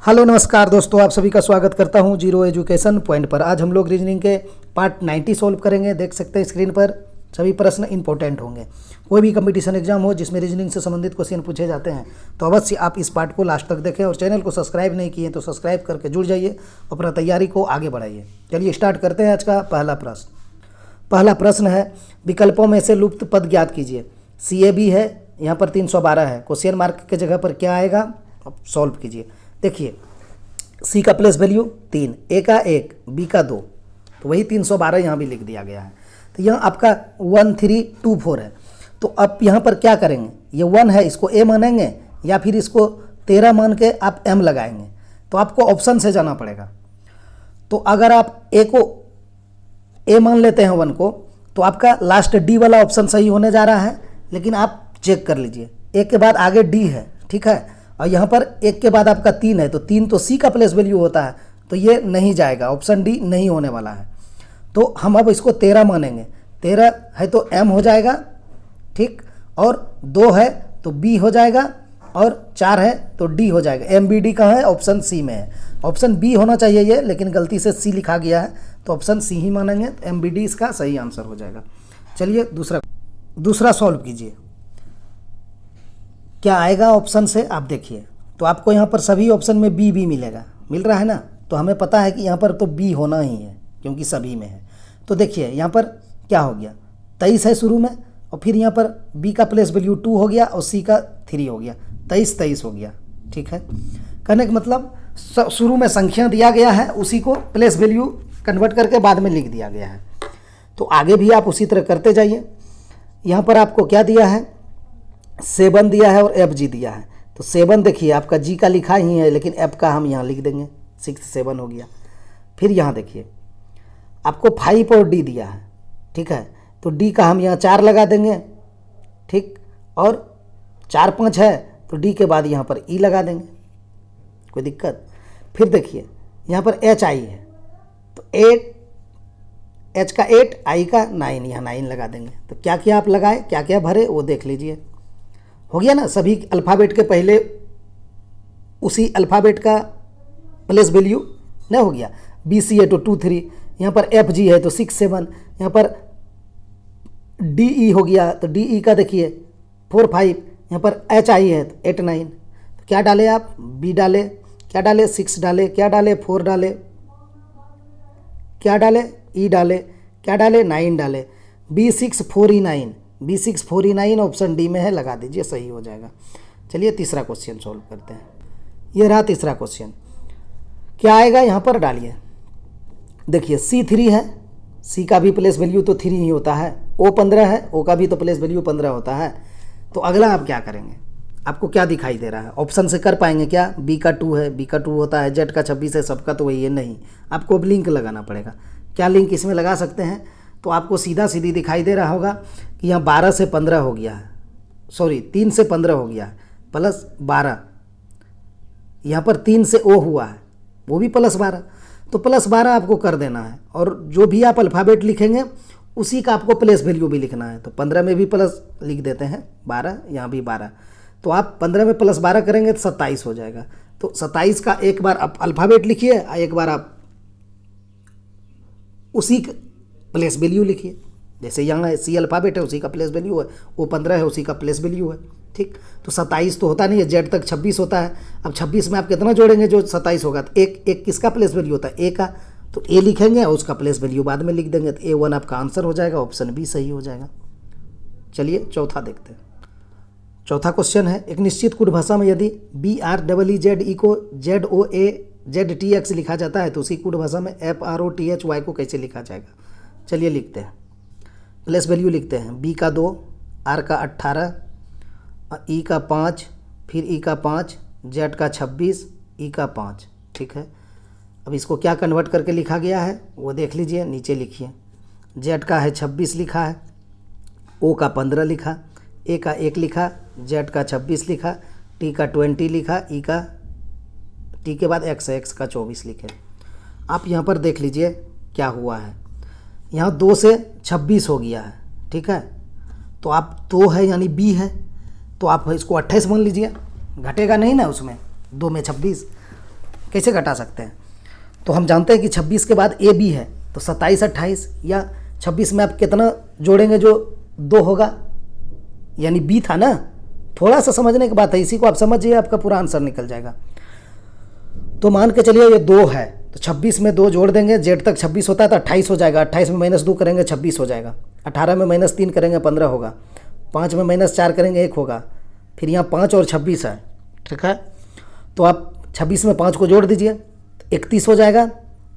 Hello नमस्कार दोस्तों, आप सभी का स्वागत करता हूं जीरो एजुकेशन पॉइंट पर। आज हम लोग रीजनिंग के पार्ट 90 सॉल्व करेंगे। देख सकते हैं स्क्रीन पर सभी प्रश्न इंपॉर्टेंट होंगे। कोई भी कंपटीशन एग्जाम हो जिसमें रीजनिंग से संबंधित क्वेश्चन पूछे जाते हैं तो अवश्य आप इस पार्ट को लास्ट तक देखें, और चैनल को सब्सक्राइब नहीं किए तो सब्सक्राइब करके जुड़ जाइए, अपना तैयारी को आगे बढ़ाइए। चलिए स्टार्ट करते हैं आज का पहला प्रश्न। पहला प्रश्न है, विकल्पों में से लुप्त पद ज्ञात कीजिए। CAB है, यहाँ पर 312 है, क्वेश्चन मार्क के जगह पर क्या आएगा, अब सॉल्व कीजिए। देखिए C का प्लेस वैल्यू 3, A का 1, B का 2, तो वही 312 यहाँ भी लिख दिया गया है। तो यहाँ आपका 1324 है। तो अब यहाँ पर क्या करेंगे, ये 1 है, इसको A मानेंगे या फिर इसको 13 मान के आप M लगाएंगे। तो आपको ऑप्शन से जाना पड़ेगा। तो अगर आप A को A मान लेते हैं 1 को, तो आपका लास्ट D वाला ऑप्शन सही होने जा रहा है। लेकिन आप चेक कर लीजिए, A के बाद आगे D है, ठीक है, और यहाँ पर 1 के बाद आपका 3 है, तो 3 तो C का प्लेस वैल्यू होता है, तो ये नहीं जाएगा, ऑप्शन D नहीं होने वाला है। तो हम अब इसको 13 मानेंगे। 13 है तो M हो जाएगा, ठीक, और 2 है तो B हो जाएगा, और 4 है तो D हो जाएगा। MBD कहाँ है, ऑप्शन C में है। ऑप्शन B होना चाहिए ये, लेकिन गलती से C लिखा गया है, तो ऑप्शन C ही मानेंगे। MBD इसका सही आंसर हो जाएगा। चलिए दूसरा सॉल्व कीजिए। क्या आएगा ऑप्शन से, आप देखिए। तो आपको यहाँ पर सभी ऑप्शन में बी मिलेगा, मिल रहा है ना। तो हमें पता है कि यहाँ पर तो बी होना ही है, क्योंकि सभी में है। तो देखिए यहाँ पर क्या हो गया, 23 है शुरू में, और फिर यहाँ पर बी का प्लेस वैल्यू 2 हो गया और सी का 3 हो गया, 23 हो गया, ठीक है। कहने का मतलब शुरू में संख्या दिया गया है, उसी को प्लेस वैल्यू कन्वर्ट करके बाद में लिख दिया गया है। तो आगे भी आप उसी तरह करते जाइए। यहाँ पर आपको क्या दिया है, 7 दिया है और FG दिया है। तो 7 देखिए आपका G का लिखा ही है, लेकिन F का हम यहाँ लिख देंगे, 6 7 हो गया। फिर यहाँ देखिए आपको 5 और D दिया है, ठीक है, तो D का हम यहाँ 4 लगा देंगे, ठीक, और 4 5 है तो D के बाद यहाँ पर E लगा देंगे, कोई दिक्कत। फिर देखिए यहाँ पर HI है, तो 8, H का 8, I का 9, यहाँ 9 लगा देंगे। तो क्या क्या आप लगाए, क्या क्या भरे, वो देख लीजिए। हो गया ना, सभी अल्फ़ाबेट के पहले उसी अल्फ़ाबेट का प्लेस वैल्यू नहीं हो गया। BC है तो 2 3, यहाँ पर FG है तो 6 7, यहाँ पर DE हो गया तो DE का देखिए 4 5, यहाँ पर HI है तो 8 9। तो क्या डाले आप, B डाले, क्या डाले, 6 डाले, क्या डाले, 4 डाले, क्या डाले, E डाले, क्या डाले, 9 डाले, B6 4 E 9, B6 4 E 9 option D में है, लगा दीजिए, सही हो जाएगा। चलिए तीसरा क्वेश्चन सॉल्व करते हैं। ये रहा तीसरा क्वेश्चन। क्या आएगा यहाँ पर डालिए। देखिए C3 है, C का भी प्लेस वैल्यू तो 3 ही होता है, O 15 है, O का भी तो प्लेस वैल्यू 15 होता है। तो अगला आप क्या करेंगे, आपको क्या दिखाई दे रहा है, ऑप्शन से कर पाएंगे क्या, B का 2 है, B का 2 होता है, Z का 26 है, सबका तो वही है, नहीं, आपको अब लिंक लगाना पड़ेगा। क्या लिंक इसमें लगा सकते हैं, तो आपको सीधा सीधी दिखाई दे रहा होगा कि यहाँ 12 से 15 हो गया है, सॉरी 3 से 15 हो गया है, प्लस 12, यहाँ पर 3 से O हुआ है, वो भी प्लस 12, तो प्लस 12 आपको कर देना है। और जो भी आप अल्फ़ाबेट लिखेंगे उसी का आपको प्लेस वैल्यू भी लिखना है। तो 15 में भी प्लस लिख देते हैं 12, यहाँ भी 12, तो आप 15 में प्लस 12 करेंगे तो 27 हो जाएगा। तो 27 का एक बार आप अल्फ़ाबेट लिखिए, एक बार आप उसी प्लेस वैल्यू लिखिए। जैसे यहाँ C अल्फ़ाबेट है, उसी का प्लेस वैल्यू है, वो 15 है, उसी का प्लेस वैल्यू है, ठीक। तो 27 तो होता नहीं है, Z तक 26 होता है। अब 26 में आप कितना जोड़ेंगे जो 27 होगा, तो एक किसका प्लेस वैल्यू होता है, A का, तो A लिखेंगे और उसका प्लेस वैल्यू बाद में लिख देंगे। तो A1 आपका आंसर हो जाएगा, ऑप्शन B सही हो जाएगा। चलिए चौथा देखते हैं। चौथा क्वेश्चन है, एक निश्चित कुट भाषा में यदि BREEZE को ZOAZTX लिखा जाता है तो उसी कुट भाषा में FROTHY को कैसे लिखा जाएगा। चलिए लिखते हैं, प्लेस वैल्यू लिखते हैं। B का 2, R का 18, E का 5, फिर E का 5, Z का 26, E का 5, ठीक है। अब इसको क्या कन्वर्ट करके लिखा गया है वो देख लीजिए, नीचे लिखिए। Z का है 26 लिखा है, O का 15 लिखा, A का 1 लिखा, Z का 26 लिखा, T का 20 लिखा, E का, T के बाद X है, X का 24 लिखे। आप यहाँ पर देख लीजिए क्या हुआ है, यहाँ 2 से 26 हो गया है, ठीक है। तो आप 2 है यानी B है, तो आप इसको 28 मान लीजिए, घटेगा नहीं ना उसमें, 2 में 26, कैसे घटा सकते हैं? तो हम जानते हैं कि 26 के बाद ए बी है, तो 27 28, या 26 में आप कितना जोड़ेंगे जो 2 होगा, यानी बी था ना। थोड़ा सा समझने की बात है, इसी को आप समझिए, आपका पूरा आंसर निकल जाएगा। तो मान के चलिए ये 2 है, तो 26 में 2 जोड़ देंगे, जेड तक 26 होता है तो 28 हो जाएगा। 28 में -2 करेंगे 26 हो जाएगा। 18 में -3 करेंगे 15 होगा। 5 में -4 करेंगे 1 होगा। फिर यहाँ 5 और 26 है, ठीक है। तो आप 26 में 5 को जोड़ दीजिए, 31 हो जाएगा।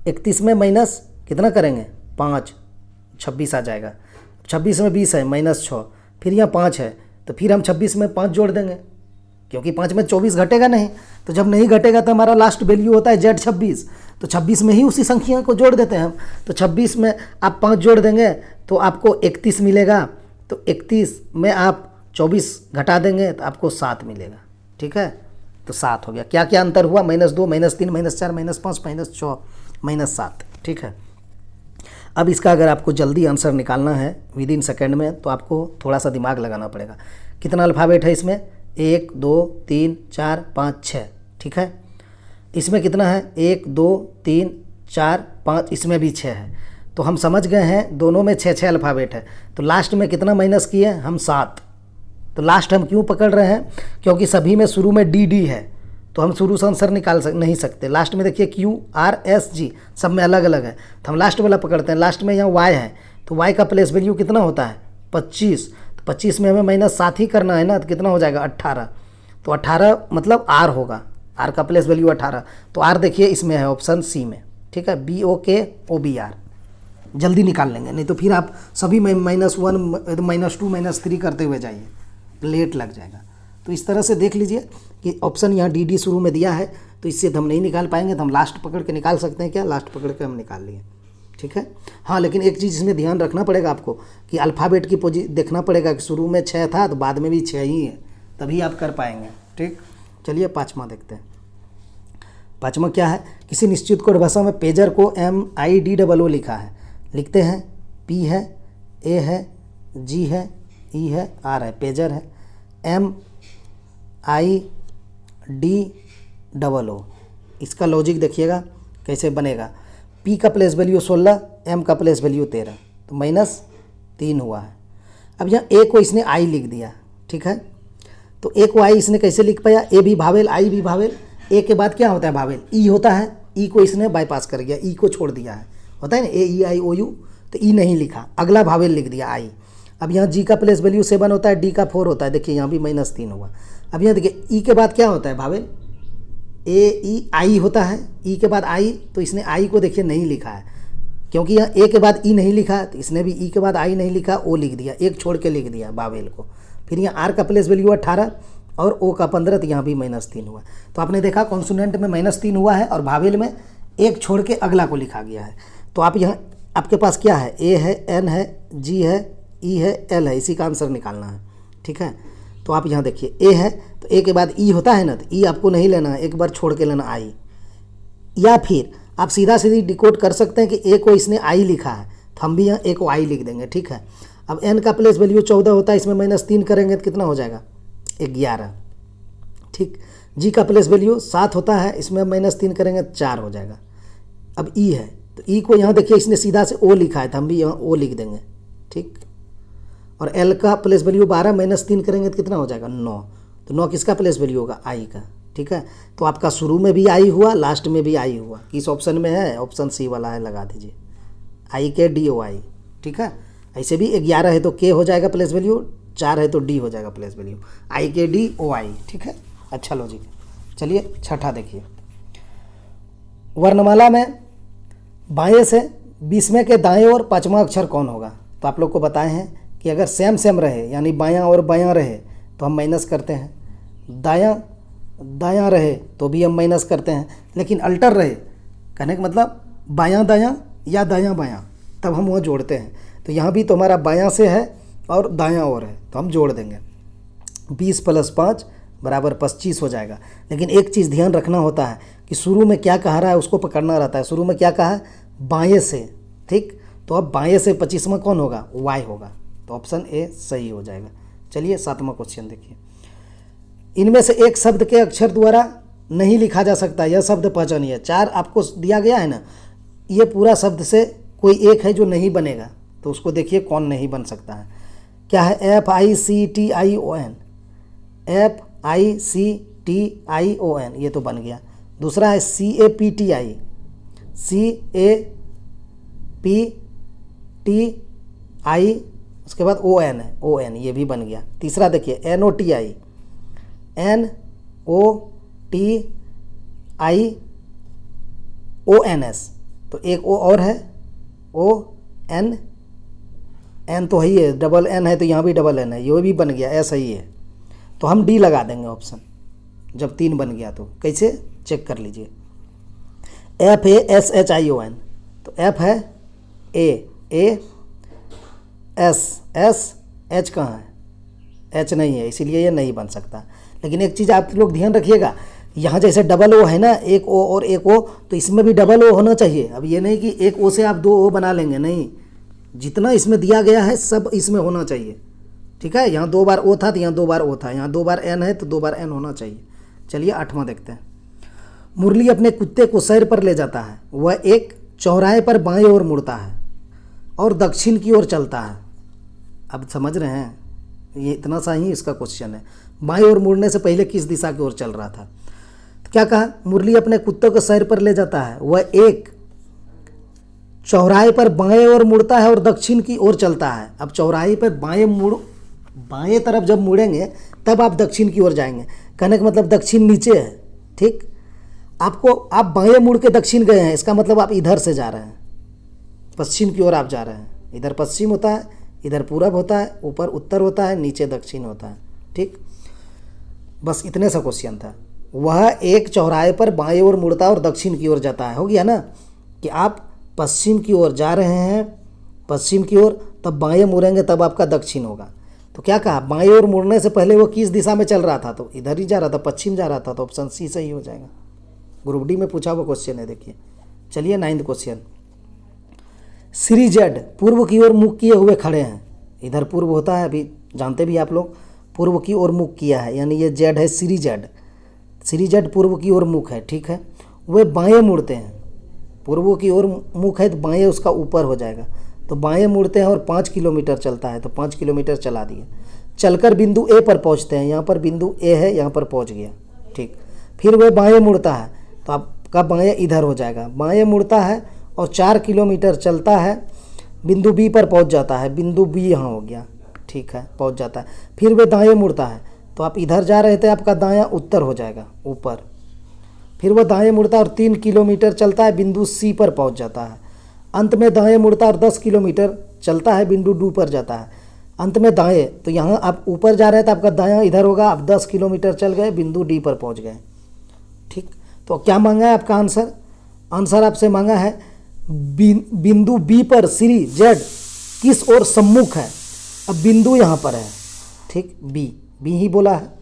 31 में माइनस कितना करेंगे 5, 26 आ जाएगा। 26 में 20 है -6, फिर यहाँ 5 है, तो फिर हम 26 में 5 जोड़ देंगे, क्योंकि 5 में 24 घटेगा नहीं। तो जब नहीं घटेगा तो हमारा लास्ट वैल्यू होता है जेड 26, तो 26 में ही उसी संख्या को जोड़ देते हैं हम। तो 26 में आप 5 जोड़ देंगे तो आपको 31 मिलेगा। तो 31 में आप 24 घटा देंगे तो आपको 7 मिलेगा, ठीक है। तो 7 हो गया। क्या क्या अंतर हुआ? -2, -3, -4, -5, -6, -7, ठीक है। अब इसका अगर आपको जल्दी आंसर निकालना है विद इन सेकेंड में, तो आपको थोड़ा सा दिमाग लगाना पड़ेगा। कितना अल्फ़ाबेट है इसमें? 1 2 3 4 5 6, ठीक है। इसमें कितना है? 1 2 3 4 5, इसमें भी 6 है। तो हम समझ गए हैं दोनों में 6 6 अल्फ़ाबेट है। तो लास्ट में कितना माइनस किए हम? 7। तो लास्ट हम क्यों पकड़ रहे हैं? क्योंकि सभी में शुरू में डी डी है, तो हम शुरू से आंसर निकाल नहीं सकते। लास्ट में देखिए QRSG सब में अलग अलग है, तो हम लास्ट वाला पकड़ते हैं। लास्ट में यहाँ Y है, तो Y का प्लेस वैल्यू कितना होता है? 25। तो 25 में हमें -7 ही करना है ना, तो कितना हो जाएगा? 18। तो 18 मतलब R होगा, R का प्लेस वैल्यू 18। तो R देखिए इसमें है ऑप्शन सी में, ठीक है। BOKOBR जल्दी निकाल लेंगे, नहीं तो फिर आप सभी में -1 -2 -3 करते हुए जाइए, लेट लग जाएगा। तो इस तरह से देख लीजिए कि ऑप्शन यहाँ डी शुरू में दिया है, तो इससे हम नहीं निकाल पाएंगे, तो हम लास्ट पकड़ के निकाल सकते हैं। क्या? लास्ट पकड़ के हम निकाल लिए, ठीक है। हाँ, लेकिन एक चीज़ इसमें ध्यान रखना पड़ेगा आपको कि अल्फ़ाबेट की देखना पड़ेगा कि शुरू में 6 था तो बाद में भी 6 ही है, तभी आप कर पाएंगे, ठीक। चलिए 5वां देखते हैं। 5वां क्या है? किसी निश्चित कोड भाषा में पेजर को MIDOO लिखा है। लिखते हैं P है, A है, G है, E है, R है। पेजर है MIDOO। इसका लॉजिक देखिएगा कैसे बनेगा। P का प्लेस वैल्यू 16, M का प्लेस वैल्यू 13, तो -3 हुआ है। अब यहाँ A को इसने I लिख दिया, ठीक है। तो A को I इसने कैसे लिख पाया? A भी भावेल, I भी भावेल। A के बाद क्या होता है? भावेल E होता है। E को इसने बाईपास कर गया, E को छोड़ दिया है, होता है ना AEIOU, तो E नहीं लिखा, अगला भावेल लिख दिया I। अब यहाँ G का प्लेस वैल्यू 7 होता है, D का 4 होता है। देखिए यहाँ भी -3 हुआ। अब यहाँ देखिए E के बाद क्या होता है? भावेल AEI होता है। E के बाद I, तो इसने I को देखिए नहीं लिखा है, क्योंकि यहाँ A के बाद E नहीं लिखा, तो इसने भी E के बाद I नहीं लिखा, O लिख दिया, एक छोड़ के लिख दिया भावेल को। फिर यहाँ R का प्लेस वैल्यू 18 और O का 15, तो यहाँ भी -3 हुआ। तो आपने देखा कॉन्सोनेंट में -3 हुआ है और भावेल में एक छोड़ के अगला को लिखा गया है। तो आप यहाँ आपके पास क्या है? A है, N है, G है, E है, L है, इसी का आंसर निकालना है, ठीक है। तो आप यहाँ देखिए A है, तो A के बाद E होता है ना, तो E आपको नहीं लेना है, एक बार छोड़ के लेना I। या फिर आप सीधा सीधी डिकोड कर सकते हैं कि A को इसने I लिखा है, तो हम भी यहाँ A को I लिख देंगे, ठीक है। अब N का प्लेस वैल्यू 14 होता है, इसमें -3 करेंगे तो कितना हो जाएगा? 11, ठीक। G का प्लेस वैल्यू 7 होता है, इसमें -3 करेंगे तो 4 हो जाएगा। अब E है, तो E को यहाँ देखिए इसने सीधा से O लिखा है, तो हम भी यहाँ O लिख देंगे, ठीक। और L का प्लेस वैल्यू 12, -3 करेंगे तो कितना हो जाएगा? 9। तो 9 किसका प्लेस वैल्यू होगा? I का, ठीक है। तो आपका शुरू में भी I हुआ, लास्ट में भी I हुआ। किस ऑप्शन में है? ऑप्शन सी वाला है, लगा दीजिए IKDOI, ठीक है। ऐसे भी 11 है तो K हो जाएगा प्लेस वैल्यू, 4 है तो D हो जाएगा प्लेस वैल्यू, IKDOI, ठीक है। अच्छा लॉजिक। चलिए 6ठा देखिए। वर्णमाला में बाएं से 20वें के दाएं और 5वां अक्षर कौन होगा? तो आप लोग को बताए हैं कि अगर सेम सेम रहे, यानी बायां और बायां रहे, तो हम माइनस करते हैं। दायां दायां रहे तो भी हम माइनस करते हैं, लेकिन अल्टर रहे, कहने का मतलब बायां दायां या दायां बायां, तब हम वहाँ जोड़ते हैं। तो यहाँ भी तो हमारा बायां से है और दायां और है, तो हम जोड़ देंगे। 20 + 5 = 25 हो जाएगा। लेकिन एक चीज़ ध्यान रखना होता है कि शुरू में क्या कह रहा है उसको पकड़ना रहता है। शुरू में क्या कहा है? बाएं से, ठीक। तो अब बाएं से 25वां कौन होगा? Y होगा। तो ऑप्शन ए सही हो जाएगा। चलिए 7वां क्वेश्चन देखिए। इनमें से एक शब्द के अक्षर द्वारा नहीं लिखा जा सकता, यह शब्द पहचानिए। 4 आपको दिया गया है ना, ये पूरा शब्द से कोई एक है जो नहीं बनेगा, तो उसको देखिए कौन नहीं बन सकता है। क्या है? FICTION, FICTION, ये तो बन गया। दूसरा है CAPTI, CAPTI, उसके बाद ON है, ON, ये भी बन गया। तीसरा देखिए NOTI, NOTIONS, तो एक ओ और है ON, N तो है ही है, डबल N है तो यहाँ भी डबल N है, ये भी बन गया, ऐसा ही है। तो हम D लगा देंगे ऑप्शन, जब 3 बन गया तो। कैसे? चेक कर लीजिए। FASHION, तो F है, S H कहाँ है? H नहीं है, इसीलिए ये नहीं बन सकता। लेकिन एक चीज़ आप लोग ध्यान रखिएगा, यहाँ जैसे डबल ओ है ना, एक ओ और एक ओ, तो इसमें भी डबल ओ होना चाहिए। अब ये नहीं कि एक ओ से आप 2 ओ बना लेंगे, नहीं, जितना इसमें दिया गया है सब इसमें होना चाहिए। ठीक है, यहाँ 2 बार ओ था तो यहाँ 2 बार ओ था, यहाँ 2 बार N है तो 2 बार N होना चाहिए। चलिए 8वां देखते हैं। मुरली अपने कुत्ते को सैर पर ले जाता है, वह एक चौराहे पर बाएं ओर मुड़ता है और दक्षिण की ओर चलता है। अब समझ रहे हैं, ये इतना सा ही इसका क्वेश्चन है। बाएं ओर मुड़ने से पहले किस दिशा की ओर चल रहा था? तो क्या कहा? मुरली अपने कुत्ते को सैर पर ले जाता है, वह एक चौराहे पर बाएं ओर मुड़ता है और दक्षिण की ओर चलता है। अब चौराहे पर बाएं तरफ जब मुड़ेंगे तब आप दक्षिण की ओर जाएंगे। कहने का मतलब दक्षिण नीचे है। ठीक, आप बाएं मुड़ के दक्षिण गए हैं, इसका मतलब आप इधर से जा रहे हैं, पश्चिम की ओर आप जा रहे हैं। इधर पश्चिम होता है, इधर पूरब होता है, ऊपर उत्तर होता है, नीचे दक्षिण होता है। ठीक, बस इतने सा क्वेश्चन था। वह एक चौराहे पर बाएं ओर मुड़ता है और दक्षिण की ओर जाता है। हो गया ना, कि आप पश्चिम की ओर जा रहे हैं, पश्चिम की ओर, तब बाएं मुड़ेंगे तब आपका दक्षिण होगा। तो क्या कहा? बाएं ओर मुड़ने से पहले वो किस दिशा में चल रहा था? तो इधर ही जा रहा था, पश्चिम जा रहा था, तो ऑप्शन सी सही हो जाएगा। ग्रुप डी में पूछा हुआ क्वेश्चन है, देखिए। चलिए 9वां क्वेश्चन। श्री जेड पूर्व की ओर मुख किए हुए खड़े हैं। इधर पूर्व होता है, अभी जानते भी आप लोग, पूर्व की ओर मुख किया है, यानी ये जेड है, श्री जेड। श्री जेड पूर्व की ओर मुख है, ठीक है। वे बाएं मुड़ते हैं, पूर्व की ओर मुख है तो बाएं उसका ऊपर हो जाएगा, तो बाएं मुड़ते हैं और 5 किलोमीटर चलता है, तो 5 किलोमीटर चला दिए। चलकर बिंदु ए पर पहुंचते हैं, यहाँ पर बिंदु ए है, यहाँ पर पहुंच गया। ठीक, फिर वह बाएं मुड़ता है, तो आपका बाएं इधर हो जाएगा। बाएं मुड़ता है और 4 किलोमीटर चलता है, बिंदु बी पर पहुंच जाता है। बिंदु बी यहाँ हो गया, ठीक है, पहुंच जाता है। फिर वह दाएं मुड़ता है, तो आप इधर जा रहे थे, आपका दायां उत्तर हो जाएगा, ऊपर। फिर वह दाएं मुड़ता है और 3 किलोमीटर चलता है, बिंदु सी पर पहुंच जाता है। अंत में दाएं मुड़ता है और 10 किलोमीटर चलता है, बिंदु डी पर जाता है। अंत में दाएं, तो यहाँ आप ऊपर जा रहे थे, आपका दायां इधर होगा, आप 10 किलोमीटर चल गए, बिंदु डी पर पहुँच गए। ठीक, तो क्या मांगा है आपका आंसर? आंसर आपसे मांगा है बिंदु बी पर श्री जेड किस ओर सम्मुख है। अब बिंदु यहाँ पर है, ठीक, बी ही बोला है,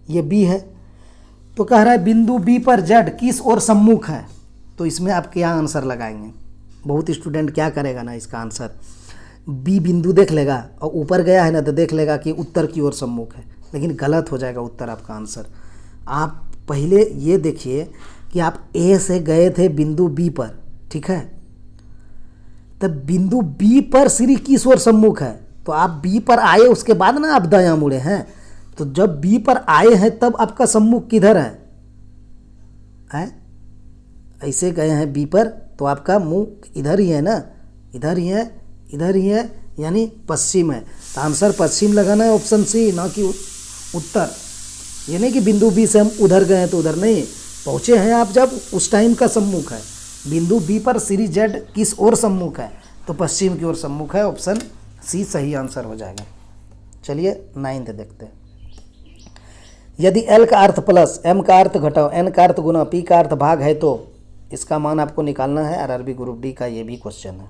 ये बी है, तो कह रहा है बिंदु बी पर जेड किस ओर सम्मुख है। तो इसमें आप क्या आंसर लगाएंगे? बहुत स्टूडेंट क्या करेगा ना, इसका आंसर बी बिंदु देख लेगा और ऊपर गया है ना, तो देख लेगा कि उत्तर की ओर सम्मुख है, लेकिन गलत हो जाएगा उत्तर आपका आंसर। आप पहले ये देखिए कि आप ए से गए थे बिंदु बी पर, ठीक है, तब बिंदु बी पर श्री किस ओर सम्मुख है, तो आप बी पर आए, उसके बाद ना आप दायां मुड़े हैं। तो जब बी पर आए हैं तब आपका सम्मुख किधर है? ऐसे गए हैं बी पर, तो आपका मुख इधर ही है ना, इधर ही है, इधर ही है, यानी पश्चिम है। तो आंसर पश्चिम लगाना है, ऑप्शन सी, ना कि उत्तर। ये नहीं कि बिंदु बी से हम उधर गए हैं तो उधर नहीं पहुँचे हैं, आप जब उस टाइम का सम्मुख है। बिंदु बी पर श्री जेड किस ओर सम्मुख है? तो पश्चिम की ओर सम्मुख है, ऑप्शन सी सही आंसर हो जाएगा। चलिए 9th देखते हैं। यदि एल का अर्थ प्लस, एम का अर्थ घटाओ, एन का अर्थ गुना, पी का अर्थ भाग है, तो इसका मान आपको निकालना है। आरआरबी ग्रुप डी का ये भी क्वेश्चन है।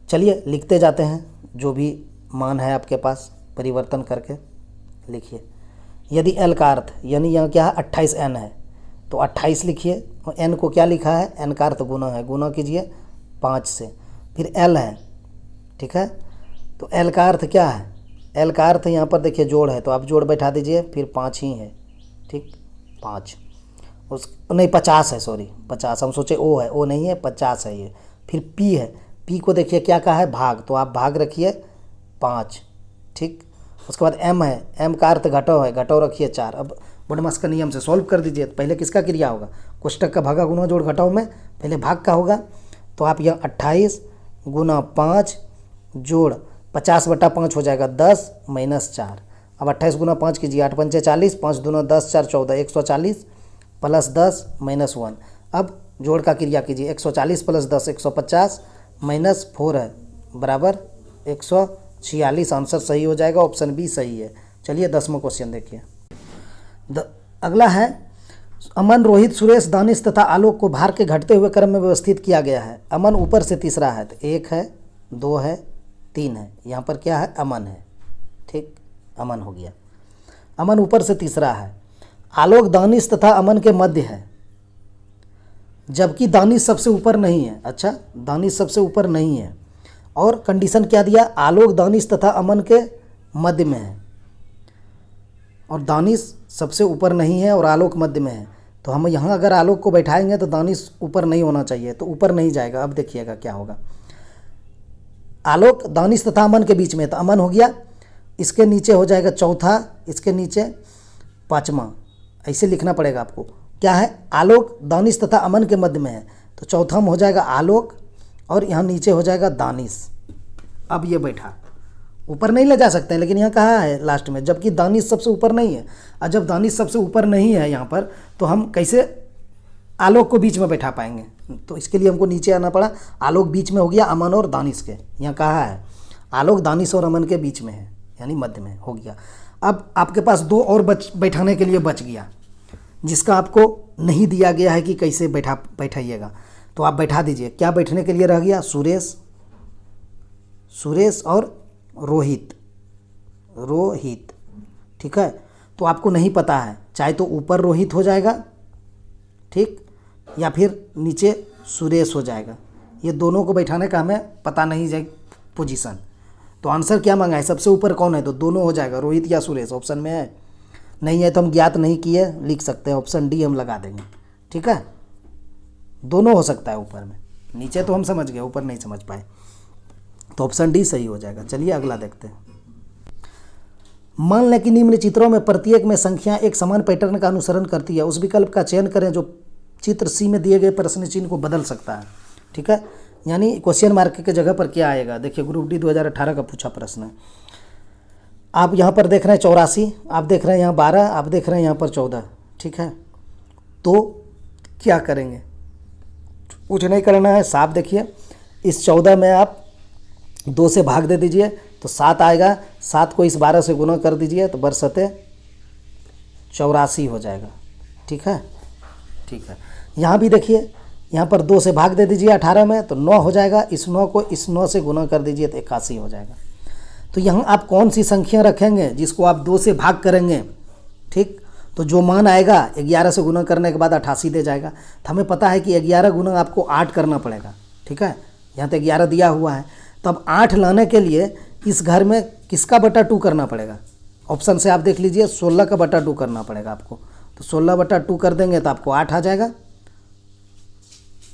चलिए लिखते जाते हैं, जो भी मान है आपके पास परिवर्तन करके लिखिए। यदि एल का अर्थ, यानी यहाँ क्या है, 28n है, तो 28 लिखिए, और n को क्या लिखा है, n का अर्थ गुना है, गुना कीजिए 5 से। फिर l है, ठीक है, तो l का अर्थ क्या है? l का अर्थ यहाँ पर देखिए जोड़ है, तो आप जोड़ बैठा दीजिए, फिर 5 ही है, ठीक, 5। उस नहीं 50 है, सॉरी 50, हम सोचे ओ है, ओ नहीं है, 50 है ये। फिर पी है, पी को देखिए क्या कहा है, भाग, तो आप भाग रखिए 5, ठीक। उसके बाद एम है, एम का अर्थ घटाओ है, घटाओ रखिए 4। अब बोडमास का नियम से सॉल्व कर दीजिए। तो पहले किसका क्रिया होगा, कोष्टक का भागा गुना जोड़ घटाओ में पहले भाग का होगा। तो आप यहाँ 28 गुना 5 जोड़ 50/5 हो जाएगा 10 - 4। अब 28 गुना 5 कीजिए, 8 पंचे 40, 5 दूना 10, 4 14, 140 प्लस 10 - 1। अब जोड़ का क्रिया कीजिए, 140 प्लस 10 150 - 4 है बराबर 146। आंसर सही हो जाएगा, ऑप्शन बी सही है। चलिए 10वां क्वेश्चन देखिए। अगला है, अमन, रोहित, सुरेश, दानिश तथा आलोक को भार के घटते हुए क्रम में व्यवस्थित किया गया है। अमन ऊपर से तीसरा है, तो 1 है, 2 है, 3 है। यहाँ पर क्या है, अमन है, ठीक, अमन हो गया। अमन ऊपर से तीसरा है। आलोक दानिश तथा अमन के मध्य है, जबकि दानिश सबसे ऊपर नहीं है। अच्छा, दानिश सबसे ऊपर नहीं है, और कंडीशन क्या दिया, आलोक दानिश तथा अमन के मध्य में है, और दानिश सबसे ऊपर नहीं है और आलोक मध्य में है। तो हम यहाँ अगर आलोक को बैठाएंगे तो दानिश ऊपर नहीं होना चाहिए, तो ऊपर नहीं जाएगा। अब देखिएगा क्या होगा, आलोक दानिश तथा अमन के बीच में, तो अमन हो गया, इसके नीचे हो जाएगा चौथा, इसके नीचे 5वां, ऐसे लिखना पड़ेगा आपको। क्या है, आलोक दानिश तथा अमन के मध्य में है, तो चौथा में हो जाएगा आलोक और यहाँ नीचे हो जाएगा दानिश। अब ये बैठा, ऊपर नहीं ले जा सकते हैं, लेकिन यहाँ कहा है लास्ट में, जबकि दानिश सबसे ऊपर नहीं है। और जब दानिश सबसे ऊपर नहीं है यहाँ पर, तो हम कैसे आलोक को बीच में बैठा पाएंगे। तो इसके लिए हमको नीचे आना पड़ा। आलोक बीच में हो गया अमन और दानिश के, यहाँ कहा है आलोक दानिश और अमन के बीच में है, यानी मध्य में हो गया। अब आपके पास 2 और बैठाने के लिए बच गया, जिसका आपको नहीं दिया गया है कि कैसे बैठाइएगा, तो आप बैठा दीजिए। क्या बैठने के लिए रह गया, सुरेश और रोहित, ठीक है। तो आपको नहीं पता है, चाहे तो ऊपर रोहित हो जाएगा, ठीक, या फिर नीचे सुरेश हो जाएगा। ये दोनों को बैठाने का हमें पता नहीं जाए पोजीशन। तो आंसर क्या मांगा है, सबसे ऊपर कौन है, तो दोनों हो जाएगा, रोहित या सुरेश। ऑप्शन में है, नहीं है तो हम ज्ञात नहीं किए लिख सकते हैं, ऑप्शन डी हम लगा देंगे, ठीक है। दोनों हो सकता है ऊपर में, नीचे तो हम समझ गए, ऊपर नहीं समझ पाए, तो ऑप्शन डी सही हो जाएगा। चलिए अगला देखते हैं। मान लें कि निम्न चित्रों में प्रत्येक में संख्या एक समान पैटर्न का अनुसरण करती है, उस विकल्प का चयन करें जो चित्र सी में दिए गए प्रश्न चिन्ह को बदल सकता है, ठीक है। यानी क्वेश्चन मार्क के जगह पर क्या आएगा, देखिए ग्रुप डी 2018 का पूछा प्रश्न है। आप यहाँ पर देख रहे हैं 84, आप देख रहे हैं यहाँ 12, आप देख रहे हैं यहाँ पर 14, ठीक है। तो क्या करेंगे, कुछ नहीं करना है, साफ देखिए, इस 14 में आप 2 से भाग दे दीजिए तो 7 आएगा, 7 को इस 12 से गुना कर दीजिए तो बरसते 84 हो जाएगा, ठीक है, ठीक है। यहाँ भी देखिए, यहाँ पर 2 से भाग दे दीजिए 18 में तो 9 हो जाएगा, इस 9 को इस 9 से गुना कर दीजिए तो 81 हो जाएगा। तो यहाँ आप कौन सी संख्या रखेंगे जिसको आप 2 से भाग करेंगे, ठीक, तो जो मान आएगा 11 से गुना करने के बाद 88 दे जाएगा। तो हमें पता है कि 11 गुना आपको 8 करना पड़ेगा, ठीक है। यहाँ तो 11 दिया हुआ है, तो अब 8 लाने के लिए इस घर में किसका बटा 2 करना पड़ेगा, ऑप्शन से आप देख लीजिए 16 का बटा 2 करना पड़ेगा आपको। तो 16/2 कर देंगे तो आपको 8 आ जाएगा,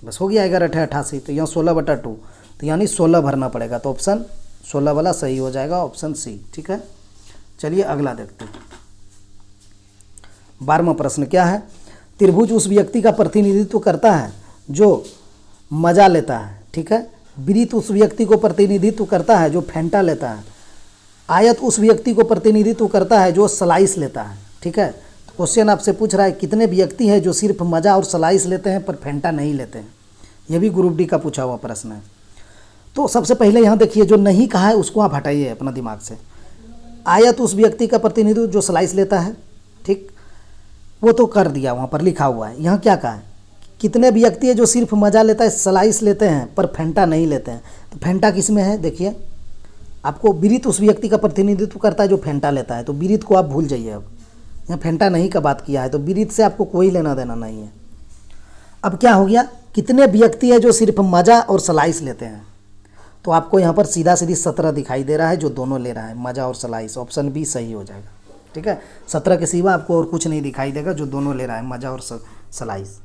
बस हो गया 11 88। तो यहाँ 16/2, तो यानी 16 भरना पड़ेगा, तो ऑप्शन 16 वाला सही हो जाएगा, ऑप्शन सी, ठीक है। चलिए अगला देखते हैं। 12वां प्रश्न क्या है, त्रिभुज उस व्यक्ति का प्रतिनिधित्व करता है जो मजा लेता है, ठीक है। वृत्त उस व्यक्ति को प्रतिनिधित्व करता है जो फेंटा लेता है। आयत उस व्यक्ति को प्रतिनिधित्व करता है जो स्लाइस लेता है, ठीक है। तो क्वेश्चन आपसे पूछ रहा है कितने व्यक्ति हैं जो सिर्फ मजा और स्लाइस लेते हैं पर फेंटा नहीं लेते हैं। यह भी ग्रुप डी का पूछा हुआ प्रश्न है। तो सबसे पहले यहाँ देखिए, जो नहीं कहा है उसको आप हटाइए अपना दिमाग से। आयत उस व्यक्ति का प्रतिनिधित्व जो स्लाइस लेता है, ठीक, वो तो कर दिया, वहाँ पर लिखा हुआ है। यहाँ क्या कहा है, कितने व्यक्ति है जो सिर्फ मजा लेता है, स्लाइस लेते हैं पर फेंटा नहीं लेते हैं। तो फेंटा किस में है, देखिए आपको, वृत्त उस व्यक्ति का प्रतिनिधित्व करता है जो फेंटा लेता है, तो वृत्त को आप भूल जाइए। अब यहाँ फेंटा नहीं का बात किया है, तो वृत्त से आपको कोई लेना देना नहीं है। अब क्या हो गया, कितने व्यक्ति है जो सिर्फ मजा और स्लाइस लेते हैं, तो आपको यहाँ पर सीधा सीधी 17 दिखाई दे रहा है जो दोनों ले रहा है, मजा और स्लाइस। ऑप्शन बी सही हो जाएगा, ठीक है। 17 के सिवा आपको और कुछ नहीं दिखाई देगा जो दोनों ले रहा है, मजा और स्लाइस।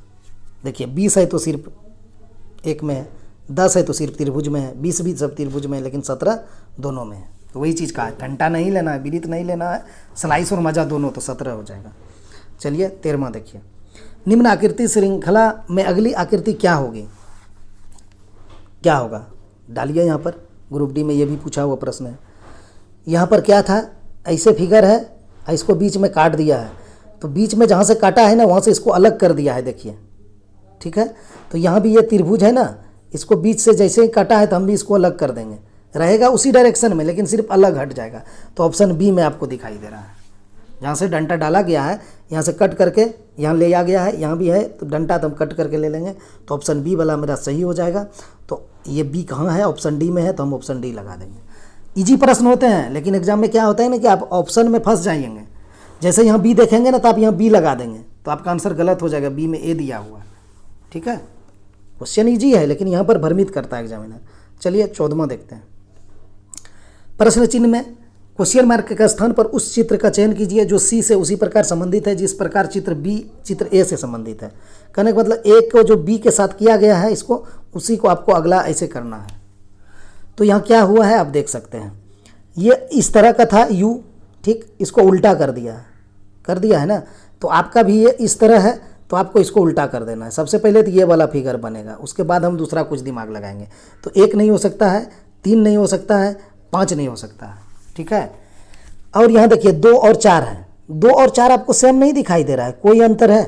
देखिए 20 है तो सिर्फ एक में है, 10 है तो सिर्फ त्रिभुज में है, 20 भी सब त्रिभुज में है, लेकिन 17 दोनों में है। तो वही चीज़ कहा है, घंटा नहीं लेना है, विदित नहीं लेना है, स्लाइस और मजा दोनों, तो 17 हो जाएगा। चलिए 13वां देखिए, निम्न आकृति श्रृंखला में अगली आकृति क्या होगी, क्या होगा, डालिए यहाँ पर। ग्रुप डी में ये भी पूछा हुआ प्रश्न है। यहाँ पर क्या था, ऐसे फिगर है, इसको बीच में काट दिया है, तो बीच में जहाँ से काटा है ना वहाँ से इसको अलग कर दिया है, देखिए ठीक है। तो यहाँ भी ये त्रिभुज है ना, इसको बीच से जैसे ही काटा है तो हम भी इसको अलग कर देंगे, रहेगा उसी डायरेक्शन में लेकिन सिर्फ अलग हट जाएगा। तो ऑप्शन बी में आपको दिखाई दे रहा है, जहाँ से डंटा डाला गया है यहाँ से कट करके यहाँ ले आ गया है, यहाँ भी है तो डंटा तो हम कट करके ले लेंगे, तो ऑप्शन बी वाला मेरा सही हो जाएगा। तो ये बी कहाँ है, ऑप्शन डी में है, तो हम ऑप्शन डी लगा देंगे। इजी प्रश्न होते हैं, लेकिन एग्जाम में क्या होता है ना कि आप ऑप्शन में फंस जाएंगे। जैसे यहाँ बी देखेंगे ना तो आप यहाँ बी लगा देंगे, तो आपका आंसर गलत हो जाएगा, बी में ए दिया हुआ है, ठीक है। क्वेश्चन इजी है लेकिन यहाँ पर भ्रमित करता है एग्जामिनर। चलिए 14वां देखते हैं। प्रश्न चिन्ह में क्वेश्चन मार्क के स्थान पर उस चित्र का चयन कीजिए जो सी से उसी प्रकार संबंधित है जिस प्रकार चित्र बी चित्र ए से संबंधित है। कहने का मतलब ए को जो बी के साथ किया गया है इसको उसी को आपको अगला ऐसे करना है। तो यहाँ क्या हुआ है आप देख सकते हैं, ये इस तरह का था यू, ठीक, इसको उल्टा कर दिया है ना। तो आपका भी ये इस तरह है तो आपको इसको उल्टा कर देना है। सबसे पहले तो ये वाला फिगर बनेगा, उसके बाद हम दूसरा कुछ दिमाग लगाएंगे। तो 1 नहीं हो सकता है, 3 नहीं हो सकता है, 5 नहीं हो सकता है, ठीक है। और यहाँ देखिए 2 और 4 है, 2 और 4 आपको सेम नहीं दिखाई दे रहा है, कोई अंतर है,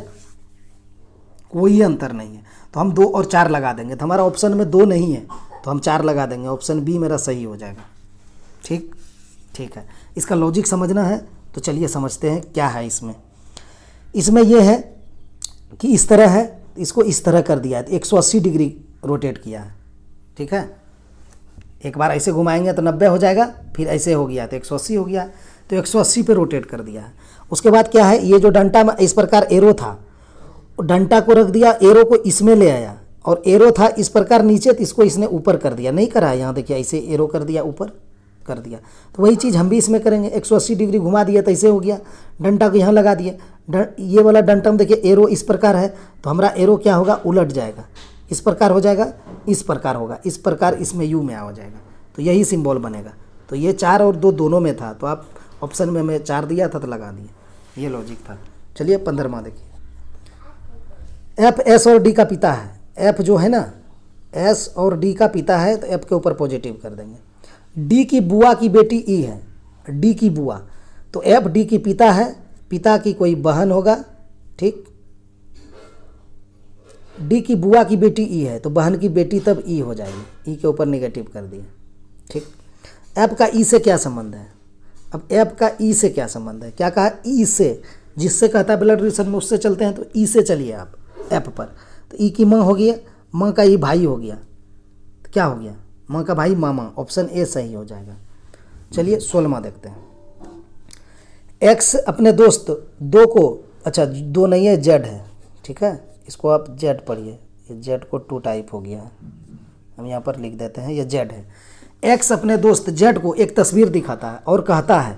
कोई अंतर नहीं है। तो हम 2 और 4 लगा देंगे, तो हमारा ऑप्शन में 2 नहीं है तो हम 4 लगा देंगे, ऑप्शन बी मेरा सही हो जाएगा। ठीक है। इसका लॉजिक समझना है तो चलिए समझते हैं क्या है इसमें। इसमें यह है कि इस तरह है, इसको इस तरह कर दिया है, 180 डिग्री रोटेट किया है, ठीक है। एक बार ऐसे घुमाएंगे तो 90 हो जाएगा, फिर ऐसे हो गया तो 180 हो गया, तो 180 पे रोटेट कर दिया है। उसके बाद क्या है, ये जो डंटा में इस प्रकार एरो था, डंटा को रख दिया, एरो को इसमें ले आया, और एरो था इस प्रकार नीचे तो इसको इसने ऊपर कर दिया, नहीं करा है, यहाँ देखिए ऐसे एरो कर दिया, ऊपर कर दिया। तो वही चीज़ हम भी इसमें करेंगे, 180 डिग्री घुमा दिया तो ऐसे हो गया, डंटा को यहाँ लगा दिए, ये वाला डंटा में देखिए एरो इस प्रकार है तो हमारा एरो क्या होगा, उलट जाएगा, इस प्रकार हो जाएगा, इस प्रकार होगा, इस प्रकार इसमें यू में आ जाएगा, तो यही सिंबल बनेगा। तो ये 4 और 2 दोनों में था, तो आप ऑप्शन में हमें 4 दिया था तो लगा दिए, ये लॉजिक था। चलिए 15वां देखिए, एफ एस और डी का पिता है, एफ जो है ना एस और डी का पिता है तो एफ के ऊपर पॉजिटिव कर देंगे। डी की बुआ की बेटी ई है, डी की बुआ, तो एफ डी की पिता है, पिता की कोई बहन होगा, ठीक। डी की बुआ की बेटी ई है तो बहन की बेटी तब ई हो जाएगी, ई के ऊपर नेगेटिव कर दिए, ठीक। एफ का ई से क्या संबंध है, अब एफ का ई से क्या संबंध है, क्या कहा, ई से, जिससे कहता है ब्लड रिलेशन में उससे चलते हैं, तो ई से चलिए आप एफ पर। तो ई की माँ हो गया, माँ का ई भाई हो गया, तो क्या हो गया, माँ का भाई मामा, ऑप्शन ए सही हो जाएगा। चलिए 16वां देखते हैं। एक्स अपने दोस्त 2 को, अच्छा 2 नहीं है, जेड है, ठीक है, इसको आप जेड पढ़िए, ये जेड को 2 टाइप हो गया है, हम यहाँ पर लिख देते हैं ये जेड है। एक्स अपने दोस्त जेड को एक तस्वीर दिखाता है और कहता है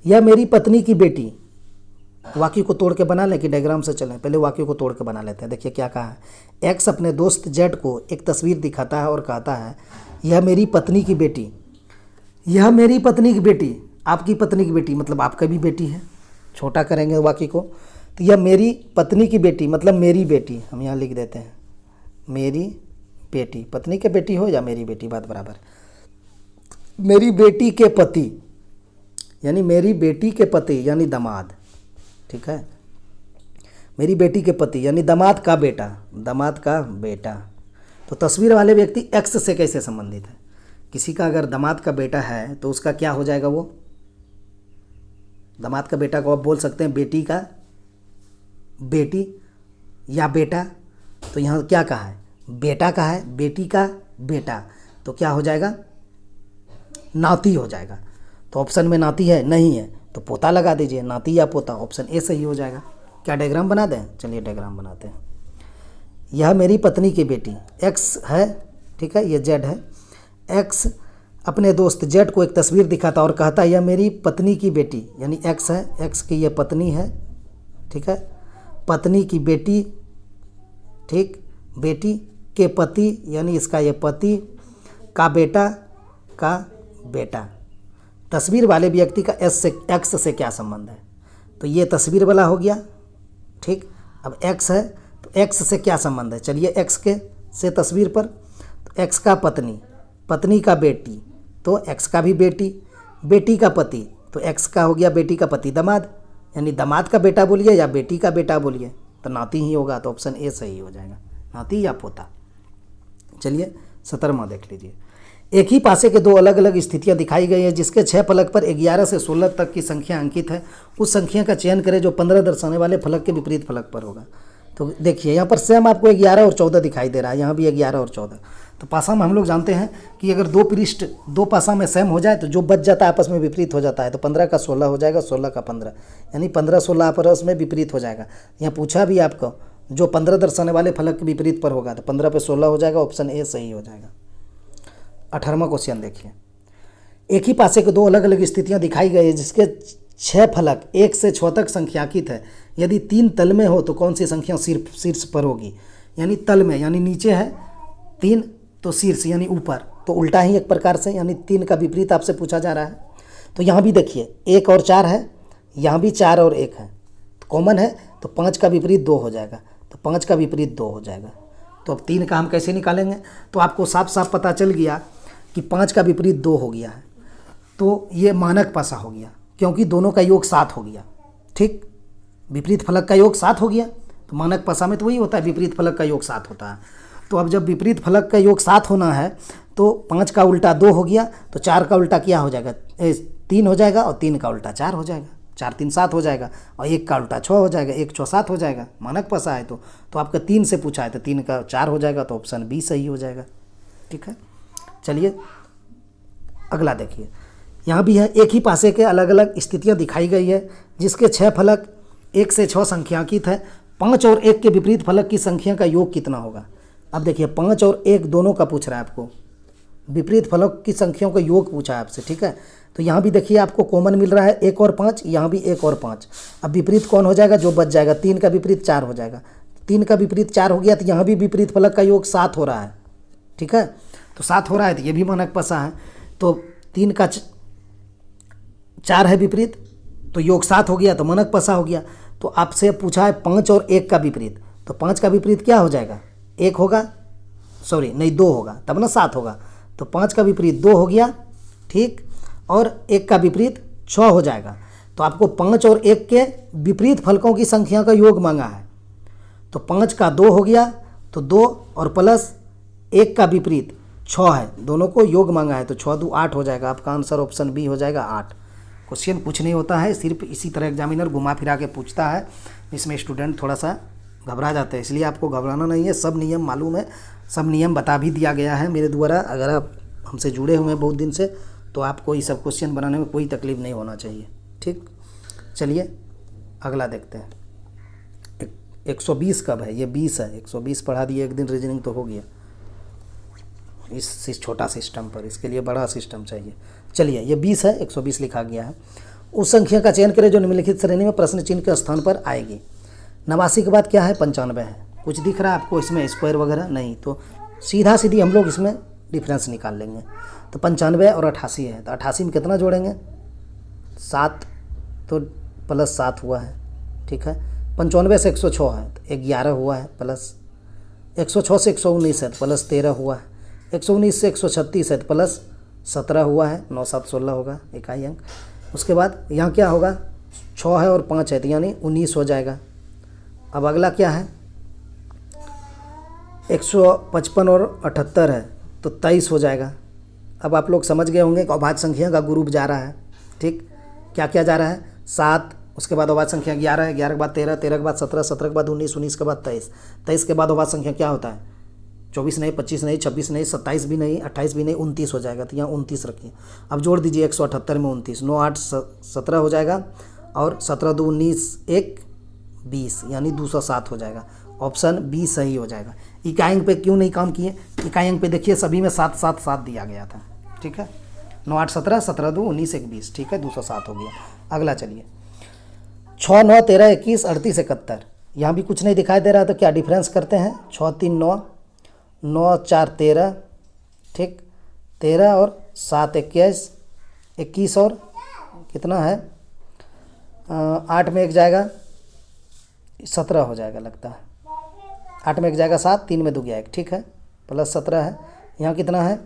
यह मेरी पत्नी की बेटी, वाक्य को तोड़ के बना लें कि डायग्राम से चलें, पहले वाक्य को तोड़ के बना लेते हैं। देखिए क्या कहा है, एक्स अपने दोस्त जेड को एक तस्वीर दिखाता है और कहता है यह मेरी पत्नी की बेटी, यह मेरी पत्नी की बेटी, आपकी पत्नी की बेटी मतलब आपका भी बेटी है, छोटा करेंगे वाक्य को, तो यह मेरी पत्नी की बेटी मतलब मेरी बेटी, हम यहाँ लिख देते हैं मेरी बेटी, पत्नी के बेटी हो या मेरी बेटी बात बराबर, मेरी बेटी के पति यानी मेरी बेटी के पति यानी दामाद, ठीक है, मेरी बेटी के पति यानी दामाद का बेटा, दामाद का बेटा। तो तस्वीर वाले व्यक्ति एक्स से कैसे संबंधित है, किसी का अगर दामाद का बेटा है तो उसका क्या हो जाएगा, वो दामाद का बेटा को आप बोल सकते हैं बेटी का बेटी या बेटा, तो यहाँ क्या कहा है, बेटा का है, बेटी का बेटा, तो क्या हो जाएगा, नाती हो जाएगा। तो ऑप्शन में नाती है नहीं है तो पोता लगा दीजिए, नाती या पोता, ऑप्शन ए सही हो जाएगा। क्या डायग्राम बना दें, चलिए डायग्राम बनाते हैं। यह मेरी पत्नी की बेटी एक्स है, ठीक है, ये जेड है। एक्स अपने दोस्त जेड को एक तस्वीर दिखाता और कहता है यह मेरी पत्नी की बेटी यानी एक्स है, एक्स की यह पत्नी है, ठीक है, पत्नी की बेटी ठीक। बेटी के पति यानी इसका ये पति का बेटा। तस्वीर वाले व्यक्ति का एक्स से क्या संबंध है, तो ये तस्वीर वाला हो गया, ठीक। अब एक्स है तो एक्स से क्या संबंध है, चलिए एक्स के से तस्वीर पर, तो एक्स का पत्नी का बेटी, तो एक्स का भी बेटी का पति, तो एक्स का हो गया बेटी का पति दामाद, यानी दामाद का बेटा बोलिए या बेटी का बेटा बोलिए, तो नाती ही होगा, तो ऑप्शन ए सही हो जाएगा, नाती या पोता। चलिए 17वां देख लीजिए। एक ही पासे के दो अलग अलग स्थितियां दिखाई गई है जिसके 6 फलक पर 11 से 16 तक की संख्या अंकित है। उस संख्या का चयन करें जो 15 दर्शाने वाले फलक के विपरीत फलक पर होगा। तो देखिए यहाँ पर सेम आपको 11 और 14 दिखाई दे रहा है, यहाँ भी 11 और 14। तो पासा में हम लोग जानते हैं कि अगर दो पृष्ठ दो पासा में सेम हो जाए तो जो बच जाता है आपस में विपरीत हो जाता है। तो 15 का 16 हो जाएगा, 16 का 15, यानी 15-16 आपस में विपरीत हो जाएगा। यहाँ पूछा भी आपको जो 15 दर्शाने वाले फलक के विपरीत पर होगा, तो 15 पे 16 हो जाएगा, ऑप्शन ए सही हो जाएगा। 18वां क्वेश्चन देखिए। एक ही पासे के दो अलग अलग स्थितियां दिखाई गई है जिसके 6 फलक 1 से 6 तक संख्याकित है। यदि 3 तल में हो तो कौन सी संख्या शीर्ष पर होगी, यानी तल में यानी नीचे है 3 तो शीर्ष यानी ऊपर, तो उल्टा ही एक प्रकार से, यानी 3 का विपरीत आपसे पूछा जा रहा है। तो यहाँ भी देखिए 1 और 4 है, यहाँ भी 4 और 1 है, तो कॉमन है, तो 5 का विपरीत 2 हो जाएगा, तो 5 का विपरीत 2 हो जाएगा। तो अब 3 का हम कैसे निकालेंगे, तो आपको साफ साफ पता चल गया कि 5 का विपरीत 2 हो गया है, तो ये मानक पासा हो गया क्योंकि दोनों का योग 7 हो गया, ठीक। विपरीत फलक का योग 7 हो गया, तो मानक पासा में तो वही होता है, विपरीत फलक का योग 7 होता है। तो अब जब विपरीत फलक का योग 7 होना है तो 5 का उल्टा 2 हो गया, तो 4 का उल्टा क्या हो जाएगा, 3 हो जाएगा, और 3 का उल्टा 4 हो जाएगा, 4 3 7 हो जाएगा, और 1 का उल्टा 6 हो जाएगा, 1 6 7 हो जाएगा, मानक पासा है। तो आपका 3 से पूछा है तो 3 का 4 हो जाएगा, तो ऑप्शन बी सही हो जाएगा, ठीक है। चलिए अगला देखिए। यहाँ भी है एक ही पासे के अलग अलग स्थितियाँ दिखाई गई है जिसके 6 फलक 1 से 6 संख्याकित है। 5 और 1 के विपरीत फलक की संख्या का योग कितना होगा। अब देखिए 5 और 1 दोनों का पूछ रहा है आपको, विपरीत फलक की संख्याओं का योग पूछा है आपसे, ठीक है। तो यहाँ भी देखिए आपको कॉमन मिल रहा है 1 और 5, यहाँ भी 1 और 5। अब विपरीत कौन हो जाएगा, जो बच जाएगा, 3 का विपरीत 4 हो जाएगा, 3 का विपरीत 4 हो गया, तो यहाँ भी विपरीत फलक का योग 7 हो रहा है, ठीक है। तो 7 हो रहा है तो ये भी मानक पासा है। तो 3 का 4 है विपरीत, तो योग 7 हो गया, तो मानक पासा हो गया। तो आपसे पूछा है 5 और 1 का विपरीत, तो 5 का विपरीत क्या हो जाएगा, 1 होगा, सॉरी नहीं 2 होगा, तब ना 7 होगा। तो 5 का विपरीत 2 हो गया, ठीक, और 1 का विपरीत 6 हो जाएगा। तो आपको 5 और 1 के विपरीत फलकों की संख्या का योग मांगा है। तो 5 का 2 हो गया, तो 2 और प्लस 1 का विपरीत 6 है, दोनों को योग मांगा है, तो 6 2 8 हो जाएगा। आपका आंसर ऑप्शन बी हो जाएगा 8। क्वेश्चन कुछ नहीं होता है, सिर्फ इसी तरह एग्जामिनर घुमा फिरा के पूछता है, इसमें स्टूडेंट थोड़ा सा घबरा जाते हैं, इसलिए आपको घबराना नहीं है। सब नियम मालूम है, सब नियम बता भी दिया गया है मेरे द्वारा। अगर आप हमसे जुड़े हुए हैं बहुत दिन से तो आपको ये सब क्वेश्चन बनाने में कोई तकलीफ नहीं होना चाहिए, ठीक। चलिए अगला देखते हैं। 120 कब है, ये 20 है, 120 पढ़ा दिए एक दिन, रीजनिंग तो हो गया इस छोटा सिस्टम पर, इसके लिए बड़ा सिस्टम चाहिए। चलिए ये 20 है, 120 लिखा गया है। उस संख्या का चयन करें जो निम्नलिखित श्रेणी में प्रश्न चिन्ह के स्थान पर आएगी। 89 के बाद क्या है, 95 है। कुछ दिख रहा है आपको इसमें स्क्वायर वगैरह नहीं, तो सीधा सीधी हम लोग इसमें डिफरेंस निकाल लेंगे। तो 95 और 88 है, तो 88 में कितना जोड़ेंगे, 7, तो प्लस 7 हुआ है, ठीक है। 95 से 106 है तो 11 हुआ है, प्लस 106 से 119 है तो प्लस 13 हुआ है, 119 से 136 है तो प्लस 17 हुआ है, 9 7 16 होगा इकाई अंक। उसके बाद यहाँ क्या होगा, 6 है और 5 है तो यानी 19 हो जाएगा। अब अगला क्या है, 155 और 78 है तो 23 हो जाएगा। अब आप लोग समझ गए होंगे कि अभाज्य संख्या का ग्रुप जा रहा है, ठीक। क्या क्या जा रहा है, 7, उसके बाद अभाज्य संख्या 11 है, 11 के बाद 13, 13 के बाद 17, 17 के बाद 19, 19 के बाद 23, 23 के बाद अभाज्य संख्या क्या होता है, 24 नहीं, 25 नहीं, 26 नहीं, 27 भी नहीं, 28 भी नहीं, 29 हो जाएगा। तो यहाँ 29 रखिए। अब जोड़ दीजिए 178 में 29, 9 8 17 हो जाएगा, और 17 2 19 1 20, यानी 207 हो जाएगा। ऑप्शन बी सही हो जाएगा। इकाई अंक पे क्यों नहीं काम किए, इकाई अंक पे देखिए सभी में 7 7 7 दिया गया था, ठीक है। 9 8 17, 17 2 19 1 20, ठीक है, 207 हो गया। अगला चलिए, 6 9 13 21 38 71। यहाँ भी कुछ नहीं दिखाई दे रहा तो क्या डिफरेंस करते हैं, 6 3 9, 9 4 13, ठीक, 13 और 7 21, 21 और कितना है 8 में एक जाएगा 17 हो जाएगा लगता है, 8 में एक जाएगा 7, 3 में 2 गया 1, ठीक है, प्लस 17 है। यहाँ कितना है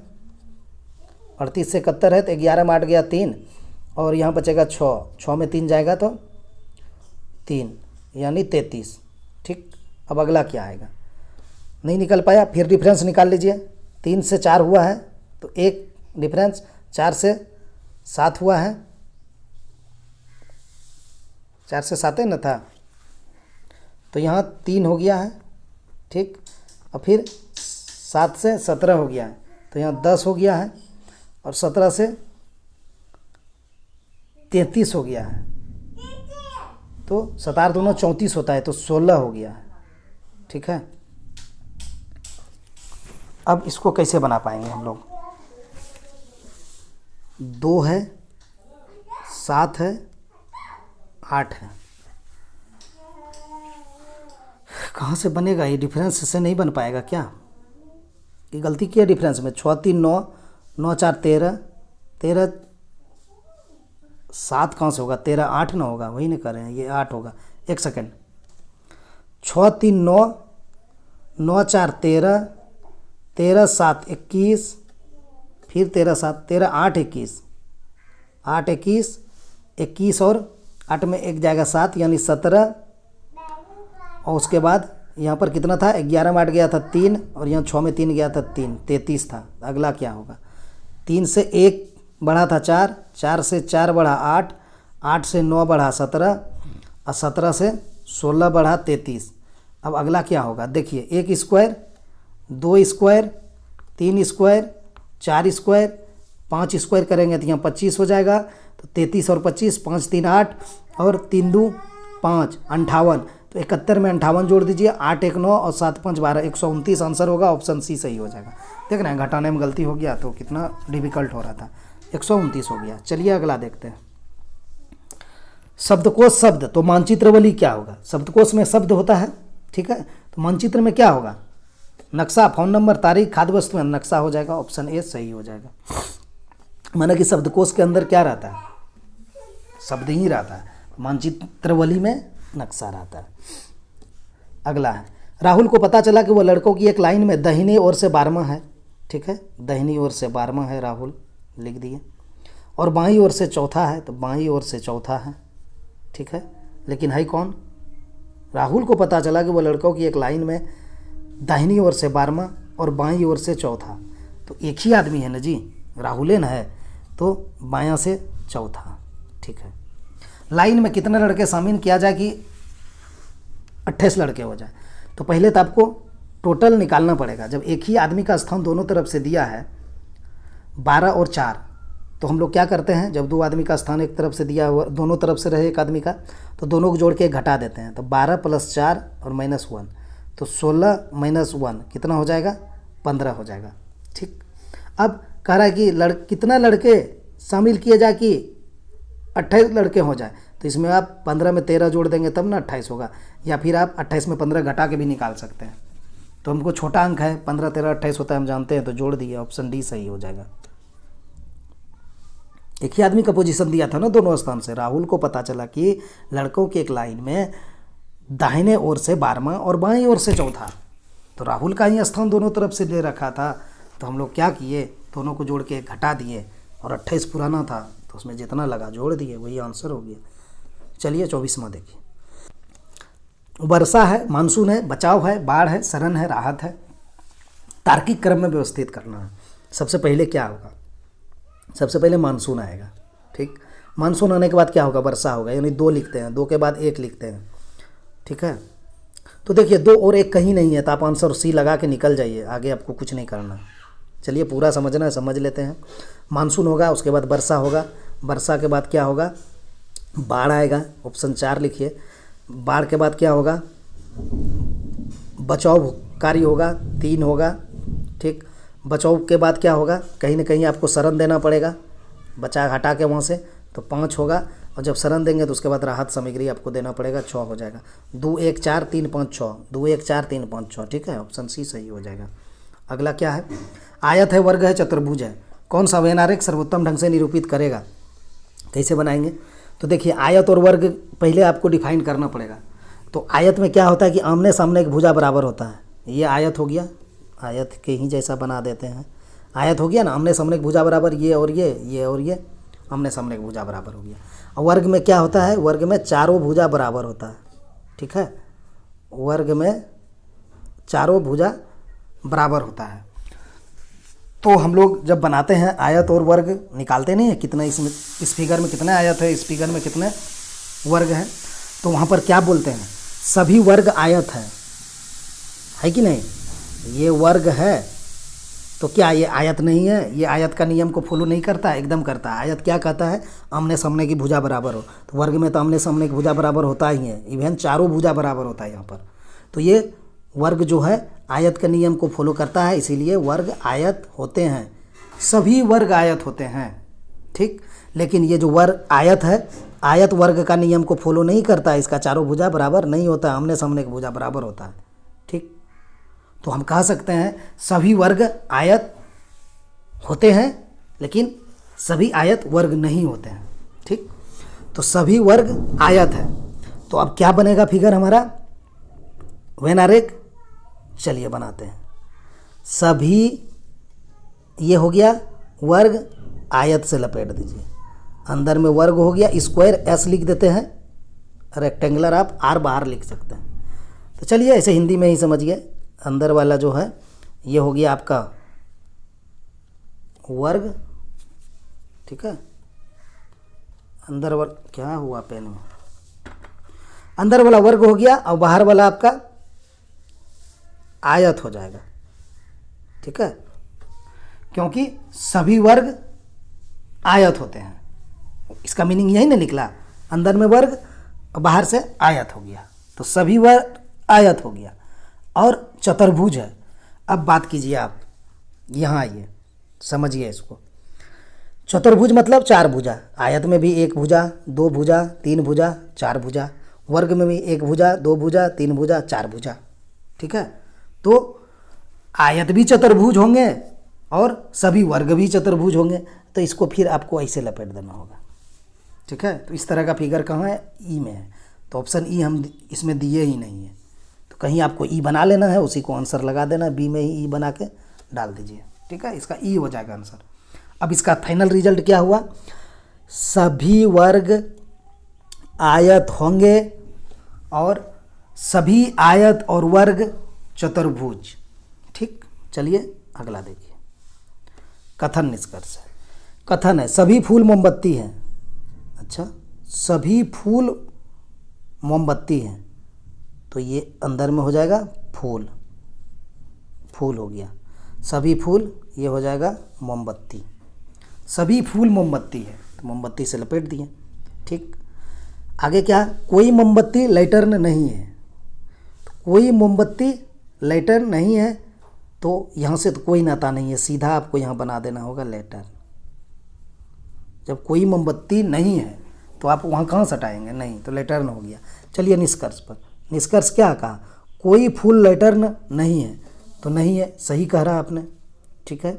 38 से 71 है तो 11 में 8 गया 3, और यहाँ बचेगा 6 में 3 जाएगा तो 3 यानी 33, ठीक। अब अगला क्या आएगा, नहीं निकल पाया, फिर डिफरेंस निकाल लीजिए। 3 से 4 हुआ है तो एक डिफरेंस, 4 से 7 हुआ है, 4 से 7 है ना था, तो यहाँ 3 हो गया है, ठीक। और फिर 7 से 17 हो गया है तो यहाँ 10 हो गया है, और 17 से 33 हो गया है तो 7 दोनों 34 होता है तो 16 हो गया है, ठीक है। अब इसको कैसे बना पाएंगे हम लोग, 2 है, 7 है, 8 है, कहाँ से बनेगा ये, डिफरेंस से नहीं बन पाएगा क्या, ये गलती किया डिफरेंस में। 6 3 9, 9 4 13, 13 7 कहाँ से होगा, 13 8 ना होगा, वही नहीं कर रहे हैं, ये 8 होगा, एक सेकेंड। 6 3 9, 9 4 13, 13 7 21, फिर 13 7, 13 8 21, 8 21, 21 और 8 में एक जाएगा 7 यानी 17, और उसके बाद यहाँ पर कितना था, 11 में 8 गया था 3, और यहाँ 6 में 3 गया था 3, 33 था। अगला क्या होगा, 3 से 1 बढ़ा था 4, 4 से 4 बढ़ा 8, 8 से 9 बढ़ा 17, और 17 से 16 बढ़ा 33। अब अगला क्या होगा, देखिए 1 square, 2 square, 3 square, 4 square, 5 square करेंगे तो यहाँ 25 हो जाएगा, तो 33 और 25, 5 3 8 और 3 2 5, 58, तो 71 में 58 जोड़ दीजिए, 8 1 9 और 7 5 12, 129 आंसर होगा, ऑप्शन सी सही हो जाएगा। देख रहे हैं घटाने में गलती हो गया तो कितना डिफिकल्ट हो रहा था, 129 हो गया। चलिए अगला देखते हैं, शब्दकोश शब्द, तो मानचित्रवली क्या होगा, शब्दकोश में शब्द होता है, ठीक है, तो मानचित्र में क्या होगा, नक्शा, फोन नंबर, तारीख, खाद्य वस्तु में नक्शा हो जाएगा, ऑप्शन ए सही हो जाएगा। माना कि शब्दकोश के अंदर क्या रहता है, शब्द ही रहता है, मानचित्रवली में नक्शा रहता है। अगला है, राहुल को पता चला कि वह लड़कों की एक लाइन में दाहिनी ओर से 12वां है, ठीक है, दाहिनी ओर से 12वां है राहुल, लिख दिए, और बाईं ओर से चौथा है तो बाईं ओर से चौथा है, ठीक है, लेकिन है कौन, राहुल को पता चला कि वह लड़कों की एक लाइन में दाहिनी ओर से 12वां और बाईं ओर से चौथा, तो एक ही आदमी है ना जी, राहुलेन है, तो बायां से चौथा, ठीक है। लाइन में कितने लड़के शामिल किया जाए कि 28 लड़के हो जाए, तो पहले तो आपको टोटल निकालना पड़ेगा। जब एक ही आदमी का स्थान दोनों तरफ से दिया है 12 और 4, तो हम लोग क्या करते हैं, जब 2 आदमी का स्थान एक तरफ से दिया हुआ, दोनों तरफ से रहे एक आदमी का, तो दोनों को जोड़ के घटा देते हैं, तो 12 + 4 और -1, तो 16 - 1 कितना हो जाएगा, 15 हो जाएगा, ठीक। अब कह रहा है कि कितना लड़के शामिल किए जाए कि 28 लड़के हो जाए, तो इसमें आप 15 में 13 जोड़ देंगे तब ना 28 होगा, या फिर आप 28 में 15 घटा के भी निकाल सकते हैं। तो हमको छोटा अंक है, 15 13 28 होता है, हम जानते हैं, तो जोड़ दिए, ऑप्शन डी सही हो जाएगा। एक ही आदमी का पोजीशन दिया था ना दोनों स्थान से, राहुल को पता चला कि लड़कों की एक लाइन में दाहिने ओर से 12वां और बाईं ओर से चौथा, तो राहुल का ही स्थान दोनों तरफ से ले रखा था, तो हम लोग क्या किए, दोनों को जोड़ के घटा दिए, और 28 पुराना था तो उसमें जितना लगा जोड़ दिए, वही आंसर हो गया। चलिए 24वां देखिए, वर्षा है, मानसून है, बचाव है, बाढ़ है, शरण है, राहत है, तार्किक क्रम में व्यवस्थित करना है। सबसे पहले क्या होगा, सबसे पहले मानसून आएगा, ठीक, मानसून आने के बाद क्या होगा, वर्षा होगा, यानी 2 लिखते हैं, 2 के बाद 1 लिखते हैं, ठीक है। तो देखिए 2 और 1 कहीं नहीं है, तो आप आंसर सी लगा के निकल जाइए, आगे आपको कुछ नहीं करना। चलिए पूरा समझना है, समझ लेते हैं। मानसून होगा, उसके बाद वर्षा होगा, वर्षा के बाद क्या होगा, बाढ़ आएगा, ऑप्शन 4 लिखिए। बाढ़ के बाद क्या होगा, बचाव कार्य होगा, 3 होगा, ठीक। बचाव के बाद क्या होगा, कहीं ना कहीं आपको शरण देना पड़ेगा, बचा हटा के वहाँ से, तो 5 होगा। और जब शरण देंगे तो उसके बाद राहत सामग्री आपको देना पड़ेगा, 6 हो जाएगा। 2 1 4 3 5 6, 2 1 4 3 5 6, ठीक है, ऑप्शन सी सही हो जाएगा। अगला क्या है, आयत है, वर्ग है, चतुर्भुज है, कौन सा व्यवहारिक सर्वोत्तम ढंग से निरूपित करेगा? कैसे बनाएंगे? तो देखिए आयत और वर्ग पहले आपको डिफाइन करना पड़ेगा। तो आयत में क्या होता है कि आमने सामने एक भुजा बराबर होता है, ये आयत हो गया, आयत के ही जैसा बना देते हैं, आयत हो गया ना, आमने सामने एक भुजा बराबर, ये और ये और ये आमने सामने एक भुजा बराबर हो गया। और वर्ग में क्या होता है, वर्ग में चारों भुजा बराबर होता है, ठीक है, वर्ग में चारों भुजा बराबर होता है। तो हम लोग जब बनाते हैं आयत और वर्ग निकालते नहीं है, कितना इसमें, इस फिगर में कितने आयत है, इस फिगर में कितने वर्ग हैं, तो वहाँ पर क्या बोलते हैं, सभी वर्ग आयत है कि नहीं? ये वर्ग है तो क्या ये आयत नहीं है? ये आयत का नियम को फॉलो नहीं करता है, एकदम करता है। आयत क्या कहता है, आमने सामने की भुजा बराबर हो, तो वर्ग में तो आमने सामने की भुजा बराबर होता ही है, इवन चारों भुजा बराबर होता है यहाँ पर। तो ये वर्ग जो है आयत के नियम को फॉलो करता है, इसीलिए वर्ग आयत होते हैं, सभी वर्ग आयत होते हैं, ठीक। लेकिन ये जो वर्ग आयत है, आयत वर्ग का नियम को फॉलो नहीं करता है, इसका चारों भुजा बराबर नहीं होता है, आमने सामने की भुजा बराबर होता है, ठीक। तो हम कह सकते हैं सभी वर्ग आयत होते हैं, लेकिन सभी आयत वर्ग नहीं होते हैं, ठीक। तो सभी वर्ग आयत है। तो अब क्या बनेगा फिगर हमारा, व्यवहारिक, चलिए बनाते हैं। सभी, ये हो गया वर्ग, आयत से लपेट दीजिए, अंदर में वर्ग हो गया, स्क्वायर एस लिख देते हैं, रेक्टेंगुलर आप आर बाहर लिख सकते हैं। तो चलिए ऐसे हिंदी में ही समझिए, अंदर वाला जो है ये हो गया आपका वर्ग, ठीक है, अंदर वाला क्या हुआ पेन में, अंदर वाला वर्ग हो गया और बाहर वाला आपका आयत हो जाएगा, ठीक है, क्योंकि सभी वर्ग आयत होते हैं, इसका मीनिंग यही ना निकला, अंदर में वर्ग और बाहर से आयत हो गया, तो सभी वर्ग आयत हो गया। और चतुर्भुज है। अब बात कीजिए आप, यहाँ आइए, समझिए इसको। चतुर्भुज मतलब 4 भुजा, आयत में भी 1 भुजा, 2 भुजा, 3 भुजा, 4 भुजा, वर्ग में भी 1 भुजा, 2 भुजा, 3 भुजा, 4 भुजा, ठीक है। तो आयत भी चतुर्भुज होंगे और सभी वर्ग भी चतुर्भुज होंगे, तो इसको फिर आपको ऐसे लपेट देना होगा, ठीक है। तो इस तरह का फिगर कहाँ है, ई में है, तो ऑप्शन ई हम इसमें दिए ही नहीं है, तो कहीं आपको ई बना लेना है, उसी को आंसर लगा देना, बी में ही ई बना के डाल दीजिए, ठीक है, इसका ई हो जाएगा आंसर। अब इसका फाइनल रिजल्ट क्या हुआ, सभी वर्ग आयत होंगे और सभी आयत और वर्ग चतुर्भुज, ठीक। चलिए अगला देखिए, कथन निष्कर्ष है। कथन है सभी फूल मोमबत्ती हैं, अच्छा, सभी फूल मोमबत्ती हैं, तो ये अंदर में हो जाएगा फूल, फूल हो गया, सभी फूल, ये हो जाएगा मोमबत्ती, सभी फूल मोमबत्ती है, तो मोमबत्ती से लपेट दिए, ठीक। आगे क्या, कोई मोमबत्ती लाइटर्न नहीं है, तो कोई मोमबत्ती लाइटर्न नहीं है, तो यहाँ से तो कोई नाता नहीं है, सीधा आपको यहाँ बना देना होगा लेटर। जब कोई मोमबत्ती नहीं है तो आप वहाँ कहाँ सटाएंगे, नहीं, तो लेटर्न हो गया। चलिए निष्कर्ष पर, निष्कर्ष क्या कहा, कोई फूल लेटर्न नहीं है, तो नहीं है, सही कह रहा आपने, ठीक है,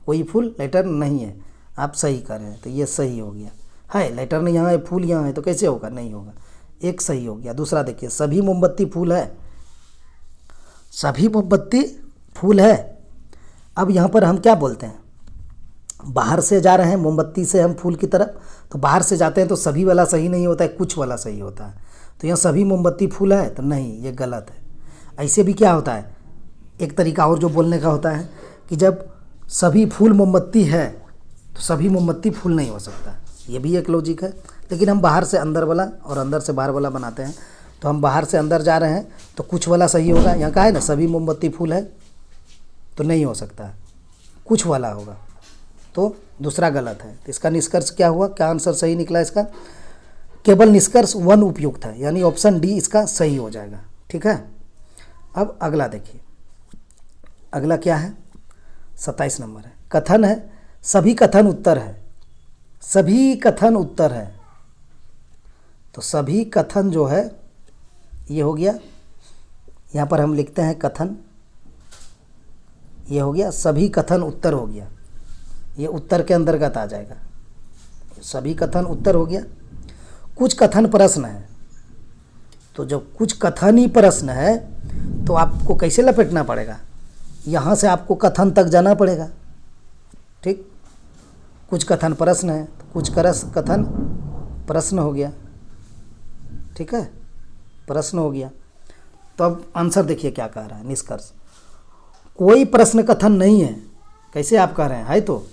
कोई फूल लेटर्न नहीं है, आप सही कह रहे हैं, तो ये सही हो गया। है लेटर्न यहाँ है, फूल यहाँ है, तो कैसे होगा, नहीं होगा, एक सही हो गया। दूसरा देखिए, सभी मोमबत्ती फूल है, सभी मोमबत्ती फूल है। अब यहाँ पर हम क्या बोलते हैं, बाहर से जा रहे हैं मोमबत्ती से हम फूल की तरफ, तो बाहर से जाते हैं तो सभी वाला सही नहीं होता है, कुछ वाला सही होता है, तो यहाँ सभी मोमबत्ती फूल है, तो नहीं, ये गलत है। ऐसे भी क्या होता है, एक तरीका और जो बोलने का होता है कि जब सभी फूल मोमबत्ती है तो सभी मोमबत्ती फूल नहीं हो सकता, ये भी एक लॉजिक है। लेकिन हम बाहर से अंदर वाला और अंदर से बाहर वाला बनाते हैं, तो हम बाहर से अंदर जा रहे हैं तो कुछ वाला सही होगा, यहाँ का है ना सभी मोमबत्ती फूल है, तो नहीं हो सकता, कुछ वाला होगा, तो दूसरा गलत है। तो इसका निष्कर्ष क्या हुआ, क्या आंसर सही निकला इसका, केवल निष्कर्ष 1 उपयुक्त है, यानी ऑप्शन डी इसका सही हो जाएगा, ठीक है। अब अगला देखिए, अगला क्या है, 27 नंबर है। कथन है सभी कथन उत्तर है, सभी कथन उत्तर है, तो सभी कथन जो है ये हो गया, यहाँ पर हम लिखते हैं कथन, ये हो गया सभी कथन उत्तर हो गया, ये उत्तर के अंतर्गत आ जाएगा। सभी कथन उत्तर हो गया। कुछ कथन प्रश्न है, तो जब कुछ कथन ही प्रश्न है तो आपको कैसे लपेटना पड़ेगा, यहाँ से आपको कथन तक जाना पड़ेगा। ठीक, कुछ कथन प्रश्न है तो कुछ कथन प्रश्न हो गया। ठीक है, प्रश्न हो गया। तो अब आंसर देखिए क्या कह रहा है, निष्कर्ष। कोई प्रश्न कथन नहीं है। कैसे आप कह रहे हैं, है तो